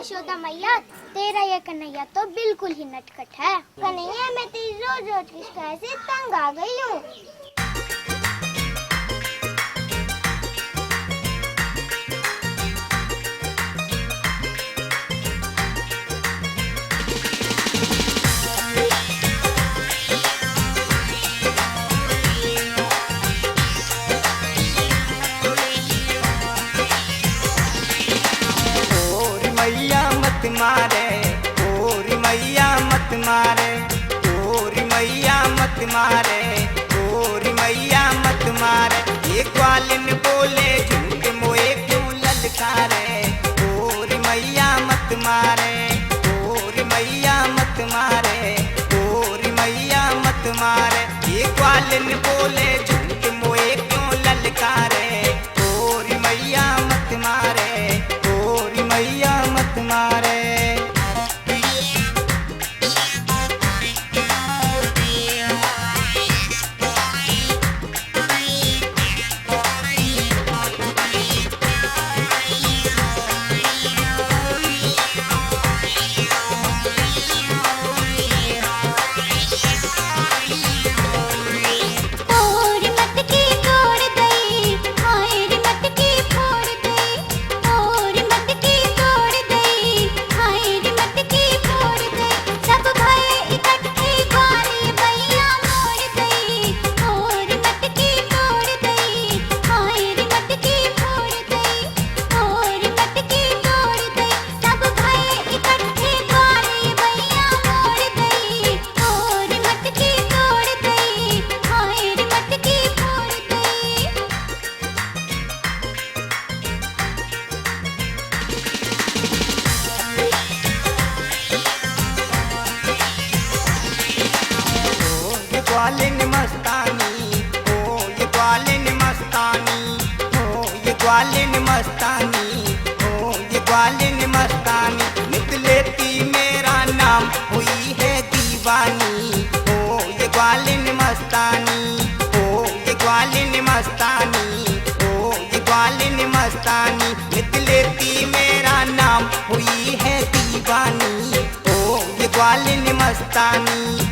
यशोदा मैया, तेरा ये कन्हैया तो बिल्कुल ही नटखट है। कन्हैया, मैं तेरी रोज रोज की शिकायत से तंग आ गई हूँ। मारे ओरी मैया मत मारे, ओरी मैया मत मारे, ओरी मैया मत मारे। ये ग्वालिन बोले झूठ मोए क्यों ललकारे, ओरी मैया मत मारे, ओरी मैया मत मारे, ओरी मैया मत मारे। ये ग्वालिन बोले झूठ मोए क्यों ललकारे, ओरी मैया मत मारे, ओरी मैया मत मारे। ग्वालिन मस्तानी हो, ये ग्वालिन मस्तानी हो, ये ग्वालिन मस्तानी हो, ये ग्वालिन मस्तानी। नित लेती मेरा नाम हुई है दीवानी हो, ये ग्वालिन मस्तानी हो, ये ग्वालिन मस्तानी हो, ये ग्वालिन मस्तानी। नित लेती मेरा नाम हुई है दीवानी हो, ये ग्वालिन मस्तानी।